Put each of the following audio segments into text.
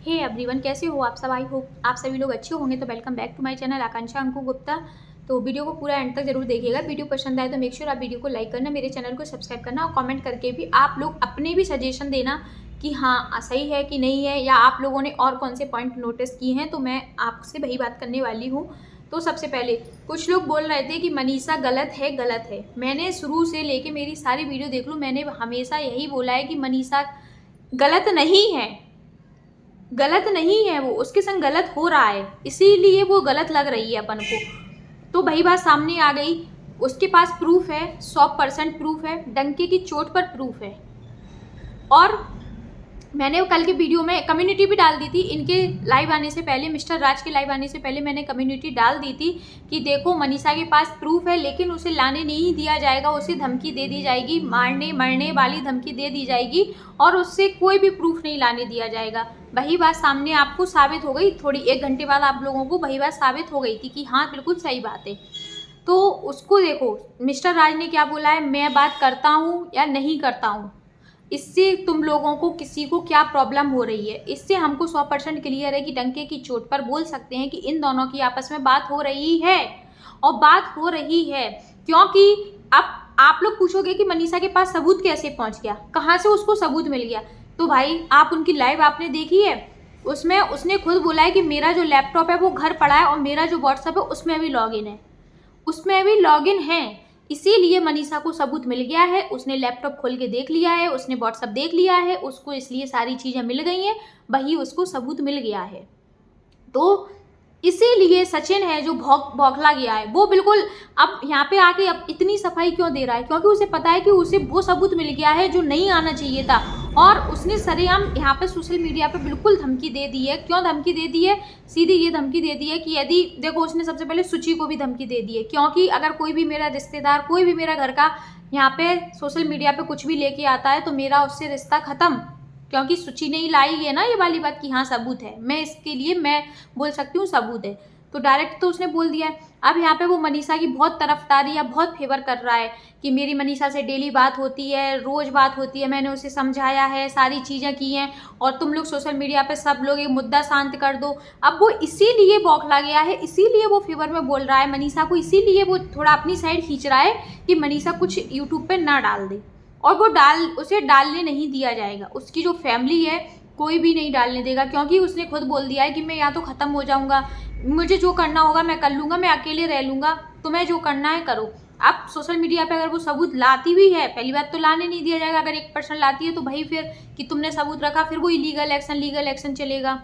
Hey everyone, कैसे हो आप सब। आई होप आप सभी लोग अच्छे होंगे। तो welcome back to my channel Akanksha Anku Gupta. तो वीडियो को पूरा एंड तक जरूर देखिएगा। वीडियो पसंद आए तो मेक श्योर आप वीडियो को लाइक करना, मेरे चैनल को सब्सक्राइब करना और कमेंट करके भी आप लोग अपने भी सजेशन देना कि हाँ सही है कि नहीं है, या आप लोगों ने और कौन से पॉइंट नोटिस किए हैं। तो मैं आपसे वही बात करने वाली हूँ। तो सबसे पहले कुछ लोग बोल रहे थे कि मनीषा गलत है गलत है। मैंने शुरू से लेके मेरी सारी वीडियो देख लूँ, मैंने हमेशा यही बोला है कि मनीषा गलत नहीं है, गलत नहीं है। वो उसके संग गलत हो रहा है, इसीलिए वो गलत लग रही है अपन को। तो वही बात सामने आ गई। उसके पास प्रूफ है, 100% प्रूफ है, डंके की चोट पर प्रूफ है। और मैंने कल के वीडियो में कम्युनिटी भी डाल दी थी, इनके लाइव आने से पहले, मिस्टर राज के लाइव आने से पहले मैंने कम्युनिटी डाल दी थी कि देखो मनीषा के पास प्रूफ है, लेकिन उसे लाने नहीं दिया जाएगा, उसे धमकी दे दी जाएगी, मारने मरने वाली धमकी दे दी जाएगी और उससे कोई भी प्रूफ नहीं लाने दिया जाएगा। वही बात सामने आपको साबित हो गई। थोड़ी 1 घंटे बाद आप लोगों को वही बात साबित हो गई थी कि हाँ बिल्कुल सही बात है। तो उसको देखो, मिस्टर राज ने क्या बोला है, मैं बात करता हूँ या नहीं करता हूँ, इससे तुम लोगों को किसी को क्या प्रॉब्लम हो रही है। इससे हमको 100% क्लियर है कि डंके की चोट पर बोल सकते हैं कि इन दोनों की आपस में बात हो रही है। और बात हो रही है क्योंकि अब आप लोग पूछोगे कि मनीषा के पास सबूत कैसे पहुंच गया, कहाँ से उसको सबूत मिल गया। तो भाई आप उनकी लाइव आपने देखी है, उसमें उसने खुद बोला है कि मेरा जो लैपटॉप है वो घर पड़ा है और मेरा जो व्हाट्सएप है उसमें भी लॉगिन है, उसमें भी लॉगिन है। इसीलिए मनीषा को सबूत मिल गया है, उसने लैपटॉप खोल के देख लिया है, उसने व्हाट्सएप देख लिया है, उसको इसलिए सारी चीज़ें मिल गई हैं, वही उसको सबूत मिल गया है। तो इसीलिए सचिन है जो बौखला गया है, वो बिल्कुल अब यहाँ पे आके अब इतनी सफाई क्यों दे रहा है, क्योंकि उसे पता है कि उसे वो सबूत मिल गया है जो नहीं आना चाहिए था। और उसने सरेआम यहाँ पे सोशल मीडिया पे बिल्कुल धमकी दे दी है। क्यों धमकी दे दी है, सीधी ये धमकी दे दी है कि यदि देखो, उसने सबसे पहले सुचि को भी धमकी दे दी है, क्योंकि अगर कोई भी मेरा रिश्तेदार, कोई भी मेरा घर का यहाँ पे सोशल मीडिया पे कुछ भी लेके आता है तो मेरा उससे रिश्ता खत्म, क्योंकि सुचि ने ही लाई है ना ये वाली बात कि हाँ सबूत है, मैं इसके लिए मैं बोल सकती हूँ सबूत है। तो डायरेक्ट तो उसने बोल दिया है। अब यहाँ पे वो मनीषा की बहुत तरफदारी या बहुत फेवर कर रहा है कि मेरी मनीषा से डेली बात होती है, रोज बात होती है, मैंने उसे समझाया है, सारी चीज़ें की हैं और तुम लोग सोशल मीडिया पे सब लोग ये मुद्दा शांत कर दो। अब वो इसीलिए बौखला गया है, इसीलिए वो फेवर में बोल रहा है मनीषा को, इसीलिए वो थोड़ा अपनी साइड खींच रहा है कि मनीषा कुछ यूट्यूब पे ना डाल दे। और वो उसे डालने नहीं दिया जाएगा, उसकी जो फैमिली है कोई भी नहीं डालने देगा, क्योंकि उसने खुद बोल दिया है कि मैं या तो ख़त्म हो जाऊंगा, मुझे जो करना होगा मैं कर लूँगा, मैं अकेले रह लूँगा, तुम्हें जो करना है करो। अब सोशल मीडिया पे अगर वो सबूत लाती भी है, पहली बात तो लाने नहीं दिया जाएगा, अगर 1% लाती है तो भाई फिर कि तुमने सबूत रखा, फिर वो लीगल एक्शन चलेगा।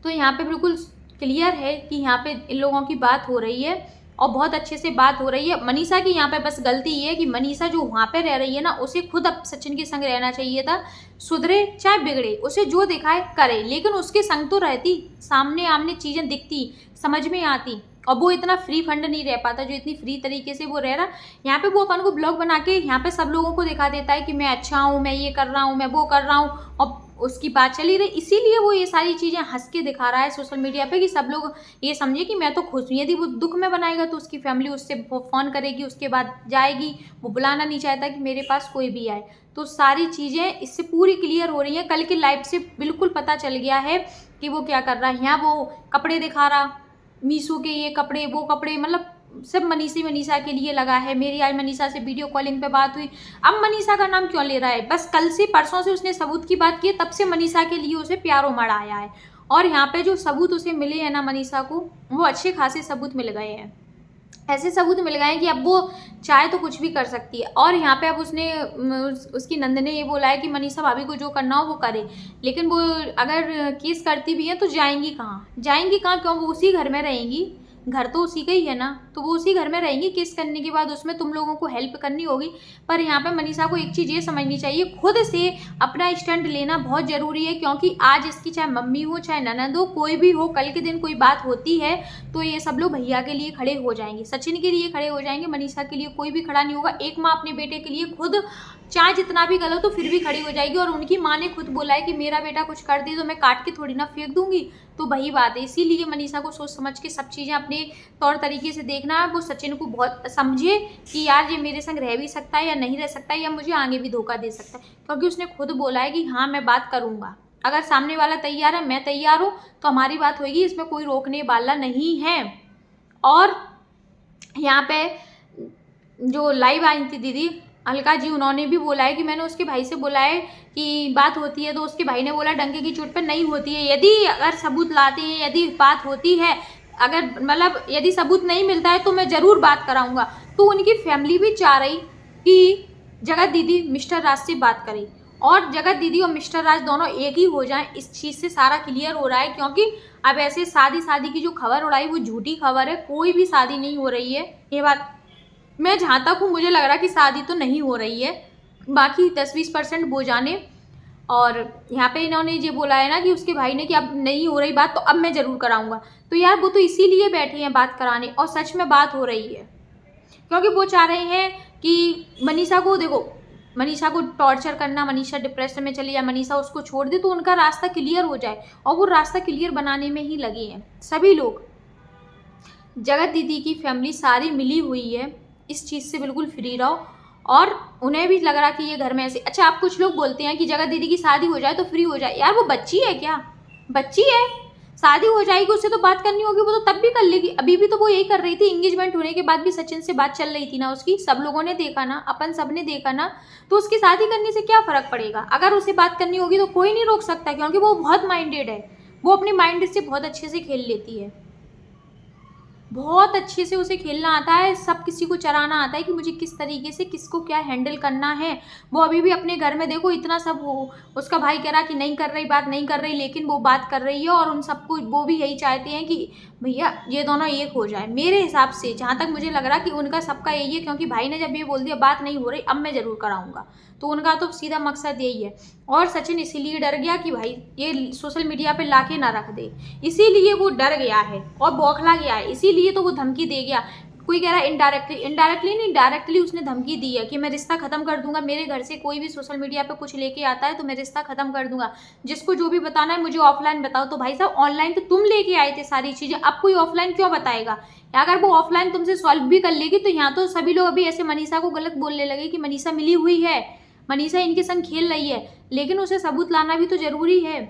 तो यहाँ पे बिल्कुल क्लियर है कि यहाँ पे इन लोगों की बात हो रही है और बहुत अच्छे से बात हो रही है। मनीषा की यहाँ पे बस गलती ये है कि मनीषा जो वहाँ पे रह रही है ना, उसे खुद अब सचिन के संग रहना चाहिए था। सुधरे चाहे बिगड़े, उसे जो दिखाए करे, लेकिन उसके संग तो रहती, सामने आमने चीज़ें दिखती, समझ में आती, और वो इतना फ्री फंड नहीं रह पाता जो इतनी फ्री तरीके से वो रह रहा। यहाँ पे वो अपन को ब्लॉग बना के यहाँ पे सब लोगों को दिखा देता है कि मैं अच्छा हूँ, मैं ये कर रहा हूँ, मैं वो कर रहा हूँ, और उसकी बात चली रही, इसीलिए वो ये सारी चीज़ें हंस के दिखा रहा है सोशल मीडिया पे कि सब लोग ये समझे कि मैं तो खुश हूँ। यदि वो दुख में बनाएगा तो उसकी फैमिली उससे फ़ोन करेगी, उसके बाद जाएगी, वो बुलाना नहीं चाहता कि मेरे पास कोई भी आए। तो सारी चीज़ें इससे पूरी क्लियर हो रही हैं। कल के लाइव से बिल्कुल पता चल गया है कि वो क्या कर रहा है। यहाँ वो कपड़े दिखा रहा, मीशो के ये कपड़े वो कपड़े, मतलब सब मनीषा के लिए लगा है। मेरी आज मनीषा से वीडियो कॉलिंग पे बात हुई, अब मनीषा का नाम क्यों ले रहा है, बस कल से परसों से उसने सबूत की बात की है, तब से मनीषा के लिए उसे प्यार उमड़ आया है। और यहाँ पे जो सबूत उसे मिले हैं ना मनीषा को, वो अच्छे खासे सबूत मिल गए हैं, ऐसे सबूत मिल गए हैं कि अब वो चाहे तो कुछ भी कर सकती है। और यहाँ पे अब उसने उसकी नंद ने ये बोला है कि मनीषा भाभी को जो करना हो वो करे, लेकिन वो अगर केस करती भी है तो जाएंगी कहाँ, जाएंगी कहाँ, क्यों, वो उसी घर में रहेंगी, घर तो उसी का ही है ना, तो वो उसी घर में रहेंगी। केस करने के बाद उसमें तुम लोगों को हेल्प करनी होगी। पर यहाँ पे मनीषा को एक चीज़ ये समझनी चाहिए, खुद से अपना स्टैंड लेना बहुत ज़रूरी है, क्योंकि आज इसकी चाहे मम्मी हो चाहे ननद हो, कोई भी हो, कल के दिन कोई बात होती है तो ये सब लोग भैया के लिए खड़े हो जाएंगे, सचिन के लिए खड़े हो जाएंगे, मनीषा के लिए कोई भी खड़ा नहीं होगा। एक माँ अपने बेटे के लिए खुद चाहे जितना भी गलत हो फिर भी खड़ी हो जाएगी। और उनकी माँ ने खुद बोला है कि मेरा बेटा कुछ कर दे तो मैं काट के थोड़ी ना फेंक दूंगी। तो वही बात है, इसीलिए मनीषा को सोच समझ के सब चीज़ें अपने तौर तरीके से देखना है। वो सचिन को बहुत समझे कि यार ये मेरे संग रह भी सकता है या नहीं रह सकता है, या मुझे आगे भी धोखा दे सकता है, क्योंकि उसने खुद बोला है कि हाँ मैं बात करूँगा। अगर सामने वाला तैयार है, मैं तैयार हूँ, तो हमारी बात होगी, इसमें कोई रोकने वाला नहीं है। और यहाँ पे जो लाइव आई थी दीदी अलका जी, उन्होंने भी बोला है कि मैंने उसके भाई से बोला है कि बात होती है, तो उसके भाई ने बोला डंके की चोट पर नहीं होती है। यदि अगर सबूत लाते हैं, यदि बात होती है, अगर मतलब यदि सबूत नहीं मिलता है तो मैं ज़रूर बात कराऊंगा। तो उनकी फैमिली भी चाह रही कि जगत दीदी मिस्टर राज से बात करें और जगत दीदी और मिस्टर राज दोनों एक ही हो जाएं। इस चीज़ से सारा क्लियर हो रहा है, क्योंकि अब ऐसे शादी की जो खबर उड़ाई वो झूठी खबर है, कोई भी शादी नहीं हो रही है। ये बात मैं जहाँ तक हूँ मुझे लग रहा है कि शादी तो नहीं हो रही है, बाकी 10-20% वो जाने। और यहाँ पे इन्होंने ये बोला है ना कि उसके भाई ने कि अब नहीं हो रही बात, तो अब मैं ज़रूर कराऊंगा। तो यार वो तो इसीलिए बैठे हैं बात कराने, और सच में बात हो रही है, क्योंकि वो चाह रहे हैं कि मनीषा को, देखो मनीषा को टॉर्चर करना, मनीषा डिप्रेशन में चली जाए, मनीषा उसको छोड़ दे, तो उनका रास्ता क्लियर हो जाए। और वो रास्ता क्लियर बनाने में ही लगे हैं सभी लोग। जगत दीदी की फैमिली सारी मिली हुई है, इस चीज़ से बिल्कुल फ्री रहो। और उन्हें भी लग रहा कि ये घर में ऐसे, अच्छा आप कुछ लोग बोलते हैं कि जगत दीदी की शादी हो जाए तो फ्री हो जाए। यार वो बच्ची है क्या? बच्ची है, शादी हो जाएगी, उससे तो बात करनी होगी, वो तो तब भी कर लेगी। अभी भी तो वो यही कर रही थी, एंगेजमेंट होने के बाद भी सचिन से बात चल रही थी ना उसकी, सब लोगों ने देखा ना, अपन सब ने देखा ना। तो उसकी शादी करने से क्या फ़र्क पड़ेगा? अगर उसे बात करनी होगी तो कोई नहीं रोक सकता, क्योंकि वो बहुत माइंडेड है, वो अपने माइंड से बहुत अच्छे से खेल लेती है, बहुत अच्छे से उसे खेलना आता है, सब किसी को चलाना आता है कि मुझे किस तरीके से किसको क्या हैंडल करना है। वो अभी भी अपने घर में देखो इतना सब हो, उसका भाई कह रहा कि नहीं कर रही बात, नहीं कर रही, लेकिन वो बात कर रही है। और उन सबको वो भी यही चाहते हैं कि भैया ये दोनों एक हो जाए। मेरे हिसाब से जहाँ तक मुझे लग रहा कि उनका सबका यही है, क्योंकि भाई ने जब ये बोल दिया बात नहीं हो रही, अब मैं ज़रूर कराऊंगा, तो उनका तो सीधा मकसद यही है। और सचिन इसीलिए डर गया कि भाई ये सोशल मीडिया पे लाके ना रख दे, इसीलिए वो डर गया है और बौखला गया है, इसीलिए तो वो धमकी दे गया। कोई कह रहा है इनडायरेक्टली नहीं, डायरेक्टली उसने धमकी दी है कि मैं रिश्ता खत्म कर दूंगा, मेरे घर से कोई भी सोशल मीडिया पे कुछ लेके आता है तो मैं रिश्ता खत्म कर दूंगा, जिसको जो भी बताना है मुझे ऑफलाइन बताओ। तो भाई साहब ऑनलाइन तो तुम लेके आए थे सारी चीजें, अब कोई ऑफलाइन क्यों बताएगा? अगर वो ऑफलाइन तुमसे सॉल्व भी कर लेगी, तो यहाँ तो सभी लोग अभी ऐसे मनीषा को गलत बोलने लगे कि मनीषा मिली हुई है, मनीषा इनके संग खेल रही है, लेकिन उसे सबूत लाना भी तो जरूरी है।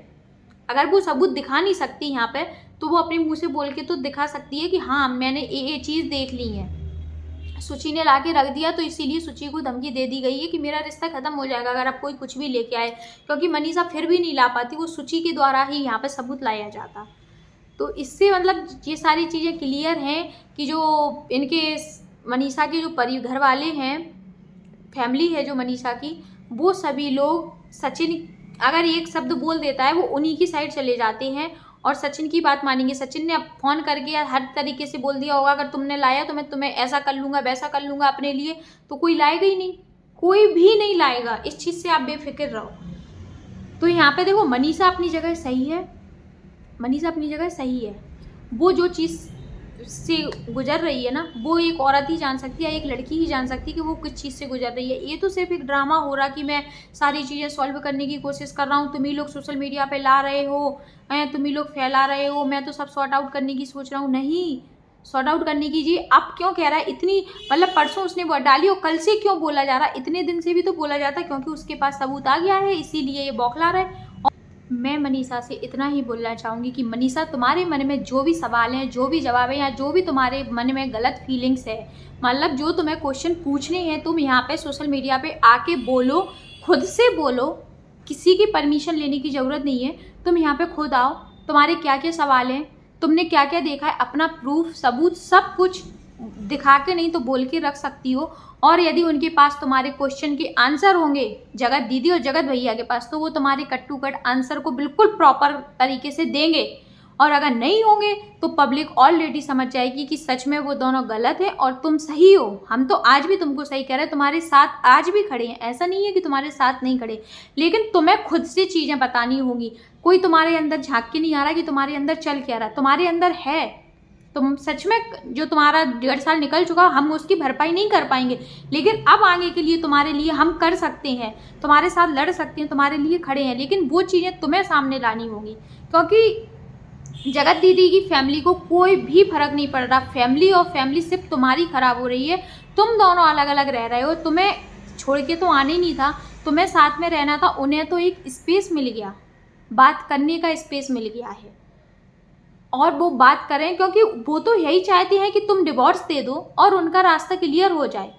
अगर वो सबूत दिखा नहीं सकती यहाँ पे, तो वो अपने मुंह से बोल के तो दिखा सकती है कि हाँ मैंने ये चीज़ देख ली है। सुचि ने लाके रख दिया, तो इसीलिए सुचि को धमकी दे दी गई है कि मेरा रिश्ता खत्म हो जाएगा अगर अब कोई कुछ भी लेके आए, क्योंकि मनीषा फिर भी नहीं ला पाती, वो सुचि के द्वारा ही यहाँ पे सबूत लाया जाता। तो इससे मतलब ये सारी चीज़ें क्लियर हैं कि जो इनके मनीषा के जो घर वाले हैं, फैमिली है जो मनीषा की, वो सभी लोग सचिन अगर एक शब्द बोल देता है वो उन्हीं की साइड चले जाते हैं और सचिन की बात मानेंगे। सचिन ने अब फ़ोन करके या हर तरीके से बोल दिया होगा अगर तुमने लाया तो मैं तुम्हें ऐसा कर लूँगा वैसा कर लूँगा अपने लिए, तो कोई लाएगा ही नहीं, कोई भी नहीं लाएगा, इस चीज़ से आप बेफिक्र रहो। तो यहाँ पे देखो मनीषा अपनी जगह सही है, मनीषा अपनी जगह सही है। वो जो चीज़ से गुजर रही है ना, वो एक औरत ही जान सकती है, एक लड़की ही जान सकती है कि वो किस चीज़ से गुजर रही है। ये तो सिर्फ एक ड्रामा हो रहा कि मैं सारी चीज़ें सॉल्व करने की कोशिश कर रहा हूँ, तुम ही लोग सोशल मीडिया पे ला रहे हो, तुम ही लोग फैला रहे हो, मैं तो सब सॉर्ट आउट करने की सोच रहा हूँ। नहीं, सॉर्ट आउट करने की जी अब क्यों कह रहा है इतनी, मतलब परसों उसने वो डाली और कल से क्यों बोला जा रहा है? इतने दिन से भी तो बोला जाता, क्योंकि उसके पास सबूत आ गया है, इसीलिए ये बौखला रहा है। मैं मनीषा से इतना ही बोलना चाहूँगी कि मनीषा तुम्हारे मन में जो भी सवाल हैं, जो भी जवाब हैं, या जो भी तुम्हारे मन में गलत फीलिंग्स है, मतलब जो तुम्हें क्वेश्चन पूछने हैं, तुम यहाँ पे सोशल मीडिया पे आके बोलो, खुद से बोलो, किसी की परमिशन लेने की ज़रूरत नहीं है। तुम यहाँ पे खुद आओ, तुम्हारे क्या क्या सवाल हैं, तुमने क्या क्या देखा है, अपना प्रूफ सबूत सब कुछ दिखा के नहीं तो बोल के रख सकती हो। और यदि उनके पास तुम्हारे क्वेश्चन के आंसर होंगे जगत दीदी और जगत भैया के पास, तो वो तुम्हारे कट टू कट आंसर को बिल्कुल प्रॉपर तरीके से देंगे। और अगर नहीं होंगे तो पब्लिक ऑलरेडी समझ जाएगी कि सच में वो दोनों गलत है और तुम सही हो। हम तो आज भी तुमको सही कह रहे हैं, तुम्हारे साथ आज भी खड़े हैं, ऐसा नहीं है कि तुम्हारे साथ नहीं खड़े, लेकिन तुम्हें खुद से चीज़ें बतानी होंगी। कोई तुम्हारे अंदर झाँक के नहीं आ रहा कि तुम्हारे अंदर चल क्या रहा है, तुम्हारे अंदर है। तुम सच में जो तुम्हारा 1.5 साल निकल चुका, हम उसकी भरपाई नहीं कर पाएंगे, लेकिन अब आगे के लिए तुम्हारे लिए हम कर सकते हैं, तुम्हारे साथ लड़ सकते हैं, तुम्हारे लिए खड़े हैं, लेकिन वो चीज़ें तुम्हें सामने लानी होंगी। क्योंकि जगत दीदी की फैमिली को कोई भी फर्क नहीं पड़ रहा, फैमिली और फैमिली सिर्फ तुम्हारी खराब हो रही है। तुम दोनों अलग अलग रह रहे हो, तुम्हें छोड़ के तो आने नहीं था, तुम्हें साथ में रहना था, उन्हें तो एक स्पेस मिल गया, बात करने का स्पेस मिल गया है और वो बात करें, क्योंकि वो तो यही चाहती हैं कि तुम डिवोर्स दे दो और उनका रास्ता क्लियर हो जाए,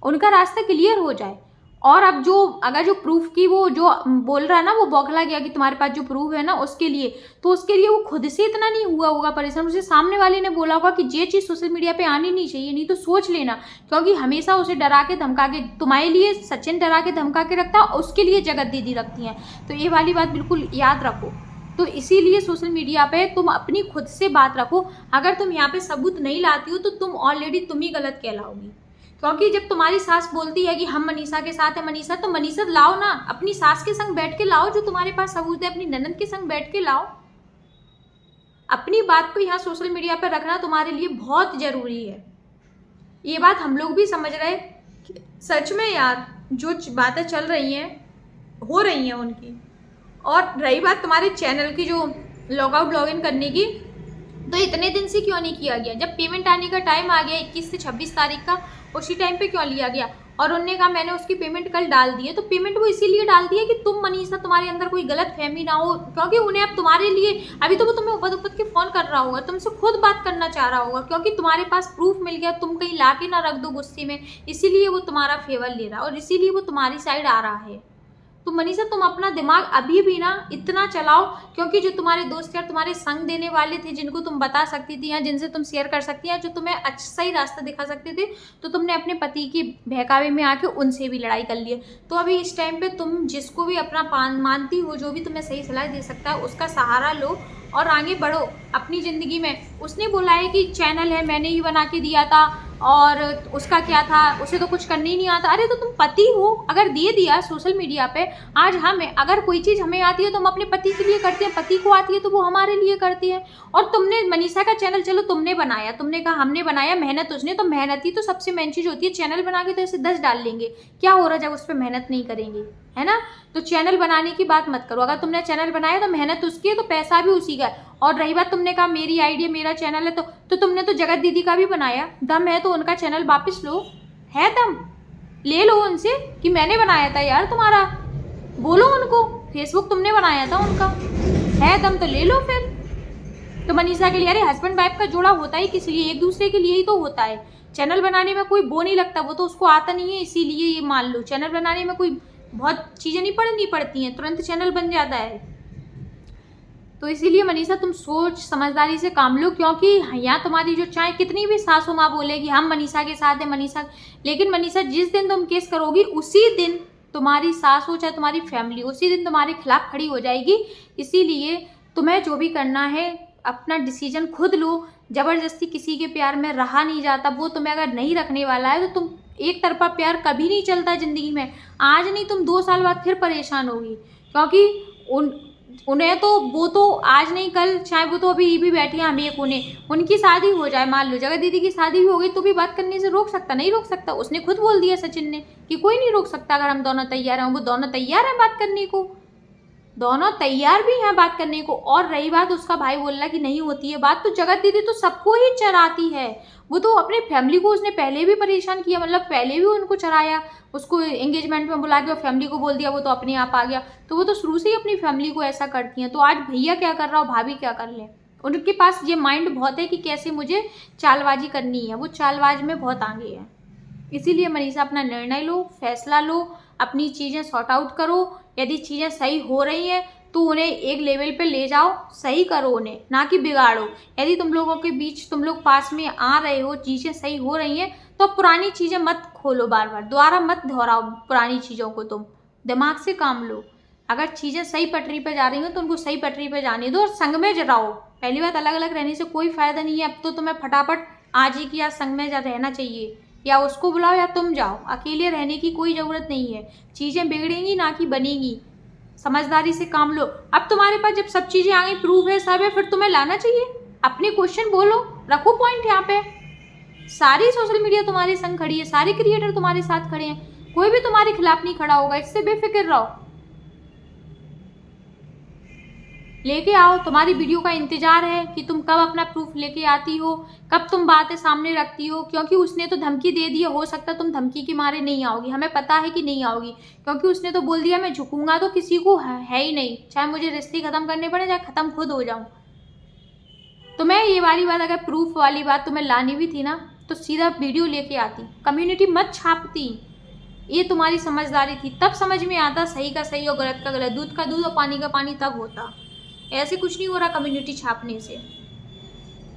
उनका रास्ता क्लियर हो जाए। और अब जो अगर जो प्रूफ की वो जो बोल रहा है ना, वो बौखला गया कि तुम्हारे पास जो प्रूफ है ना उसके लिए, तो उसके लिए वो खुद से इतना नहीं हुआ होगा परेशान, उसे सामने वाले ने बोला होगा कि ये चीज़ सोशल मीडिया पे आनी नहीं चाहिए, नहीं तो सोच लेना, क्योंकि हमेशा उसे डरा के धमका के, तुम्हारे लिए सचिन डरा के धमका के रखता है, उसके लिए जगत दीदी रखती हैं। तो ये वाली बात बिल्कुल याद रखो। तो इसीलिए सोशल मीडिया पे तुम अपनी खुद से बात रखो। अगर तुम यहाँ पे सबूत नहीं लाती हो तो तुम ऑलरेडी तुम ही गलत कहलाओगी, क्योंकि जब तुम्हारी सास बोलती है कि हम मनीषा के साथ है, मनीषा तो मनीषा लाओ ना, अपनी सास के संग बैठ के लाओ, जो तुम्हारे पास सबूत है अपनी ननद के संग बैठ के लाओ। अपनी बात को यहाँ सोशल मीडिया पर रखना तुम्हारे लिए बहुत जरूरी है। ये बात हम लोग भी समझ रहे, सच में यार जो बातें चल रही हैं हो रही हैं उनकी। और रही बात तुम्हारे चैनल की जो लॉगआउट लॉगिन करने की, तो इतने दिन से क्यों नहीं किया गया? जब पेमेंट आने का टाइम आ गया 21 से 26 तारीख का, उसी टाइम पे क्यों लिया गया? और उन्होंने कहा मैंने उसकी पेमेंट कल डाल दी है, तो पेमेंट वो इसीलिए डाल दी है कि तुम मनीषा तुम्हारे अंदर कोई गलत फहमी ना हो, क्योंकि उन्हें अब तुम्हारे लिए, अभी तो वो तुम्हें उपद उपद के फ़ोन कर रहा होगा, तुमसे खुद बात करना चाह रहा होगा, क्योंकि तुम्हारे पास प्रूफ मिल गया, तुम कहीं ला के ना रख दो गुस्से में, इसीलिए वो तुम्हारा फेवर ले रहा है और इसीलिए वो तुम्हारी साइड आ रहा है। तो मनीषा तुम अपना दिमाग अभी भी ना इतना चलाओ, क्योंकि जो तुम्हारे दोस्त यार तुम्हारे संग देने वाले थे, जिनको तुम बता सकती थी या जिनसे तुम शेयर कर सकती हैं, जो तुम्हें अच्छा सही रास्ता दिखा सकते थे, तो तुमने अपने पति के बहकावे में आके उनसे भी लड़ाई कर ली है। तो अभी इस टाइम पे तुम जिसको भी अपना मानती हो, जो भी तुम्हें सही सलाह दे सकता है, उसका सहारा लो और आगे बढ़ो अपनी ज़िंदगी में। उसने बोला है कि चैनल है मैंने ही बना के दिया था और उसका क्या था, उसे तो कुछ करने ही नहीं आता। अरे तो तुम पति हो, अगर दे दिया सोशल मीडिया पे, आज हमें अगर कोई चीज़ हमें आती है तो हम अपने पति के लिए करते हैं, पति को आती है तो वो हमारे लिए करती है। और तुमने मनीषा का चैनल चलो तुमने बनाया, तुमने कहा हमने बनाया, मेहनत उसने, तो मेहनत ही तो सबसे मेन चीज़ होती है। चैनल बना के तो ऐसे 10 डाल लेंगे, क्या हो रहा है जब उस पर मेहनत नहीं करेंगे, है ना? तो चैनल बनाने की बात मत करो। अगर तुमने चैनल बनाया तो मेहनत उसकी है, तो पैसा भी उसी का है। और रही बात तुमने कहा मेरी आइडिया मेरा चैनल है, तो तुमने तो जगत दीदी का भी बनाया, दम है तो उनका चैनल वापस लो, है दम ले लो उनसे कि मैंने बनाया था यार तुम्हारा, बोलो उनको फेसबुक तुमने बनाया था उनका, है दम तो ले लो फिर। तो मनीषा के लिए, अरे हस्बैंड वाइफ का जोड़ा होता ही किस लिए, एक दूसरे के लिए ही तो होता है। चैनल बनाने में कोई वो नहीं लगता, वो तो उसको आता नहीं है, इसीलिए ये मान लो चैनल बनाने में कोई बहुत चीज़ें नहीं पड़ती हैं, तुरंत चैनल बन जाता है। तो इसीलिए मनीषा तुम सोच समझदारी से काम लो, क्योंकि यहाँ तुम्हारी जो चाहे कितनी भी सासू माँ बोलेगी हम मनीषा के साथ हैं मनीषा, लेकिन मनीषा जिस दिन तुम केस करोगी उसी दिन तुम्हारी सास हो चाहे तुम्हारी फैमिली उसी दिन तुम्हारे खिलाफ खड़ी हो जाएगी। इसीलिए तुम्हें जो भी करना है अपना डिसीजन खुद लो, ज़बरदस्ती किसी के प्यार में रहा नहीं जाता। वो तुम्हें अगर नहीं रखने वाला है तो तुम एक तरफा प्यार कभी नहीं चलता ज़िंदगी में, आज नहीं तुम 2 साल बाद फिर परेशान होगी, क्योंकि उन्हें तो वो तो आज नहीं कल, चाहे वो तो अभी भी बैठी हैं, हम एक उनकी शादी हो जाए, मान लो जगत दीदी की शादी भी हो गई, तो भी बात करने से रोक सकता? नहीं रोक सकता। उसने खुद बोल दिया सचिन ने कि कोई नहीं रोक सकता अगर हम दोनों तैयार हैं। वो दोनों तैयार हैं बात करने को, दोनों तैयार भी हैं बात करने को। और रही बात उसका भाई बोल रहा कि नहीं होती है बात, तो जगत दीदी तो सबको ही चराती है, वो तो अपने फैमिली को उसने पहले भी परेशान किया, मतलब पहले भी उनको चराया, उसको एंगेजमेंट में बुला के और फैमिली को बोल दिया, वो तो अपने आप आ गया। तो वो तो शुरू से ही अपनी फैमिली को ऐसा करती हैं। तो आज भैया क्या कर रहा हो, भाभी क्या कर ले, उनके पास ये माइंड बहुत है कि कैसे मुझे चालबाजी करनी है, वो चालबाज में बहुत आगे है। इसीलिए मनीषा अपना निर्णय लो, फैसला लो, अपनी चीज़ें सॉर्ट आउट करो। यदि चीज़ें सही हो रही हैं तो उन्हें एक लेवल पे ले जाओ, सही करो उन्हें, ना कि बिगाड़ो। यदि तुम लोगों के बीच तुम लोग पास में आ रहे हो, चीज़ें सही हो रही हैं, तो पुरानी चीज़ें मत खोलो, बार बार दोबारा मत दोहराओ पुरानी चीज़ों को, तुम दिमाग से काम लो। अगर चीज़ें सही पटरी पर जा रही हो तो उनको सही पटरी पर जाने दो और संग में रहो। पहली बात, अलग अलग रहने से कोई फ़ायदा नहीं है। अब तो तुम्हें फटाफट आज ही की आज संग में रहना चाहिए, या उसको बुलाओ या तुम जाओ, अकेले रहने की कोई ज़रूरत नहीं है। चीज़ें बिगड़ेंगी ना कि बनेंगी, समझदारी से काम लो। अब तुम्हारे पास जब सब चीज़ें आ गई, प्रूफ है, सब है, फिर तुम्हें लाना चाहिए अपने क्वेश्चन, बोलो, रखो पॉइंट यहाँ पे। सारी सोशल मीडिया तुम्हारे संग खड़ी है, सारे क्रिएटर तुम्हारे साथ खड़े हैं, कोई भी तुम्हारे खिलाफ नहीं खड़ा होगा, इससे बेफिक्र रहो। लेके आओ, तुम्हारी वीडियो का इंतजार है कि तुम कब अपना प्रूफ लेके आती हो, कब तुम बातें सामने रखती हो। क्योंकि उसने तो धमकी दे दी है, हो सकता है तुम धमकी के मारे नहीं आओगी, हमें पता है कि नहीं आओगी, क्योंकि उसने तो बोल दिया मैं झुकूंगा तो किसी को है ही नहीं, चाहे मुझे रिश्ते खत्म करने पड़े, चाहे खत्म खुद हो जाऊं। तो मैं ये वाली बात, अगर प्रूफ वाली बात तुम्हें लानी भी थी ना, तो सीधा वीडियो लेके आती, कम्युनिटी मत छापती। ये तुम्हारी समझदारी थी, तब समझ में आता सही का सही और गलत का गलत, दूध का दूध और पानी का पानी तब होता। ऐसे कुछ नहीं हो रहा कम्युनिटी छापने से।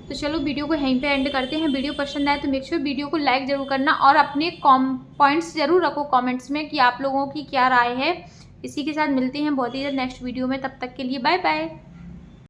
तो चलो वीडियो को यहीं पे एंड करते हैं। वीडियो पसंद आए तो मेक श्योर वीडियो को लाइक जरूर करना और अपने पॉइंट्स जरूर रखो कमेंट्स में कि आप लोगों की क्या राय है। इसी के साथ मिलते हैं बहुत ही नेक्स्ट वीडियो में, तब तक के लिए बाय बाय।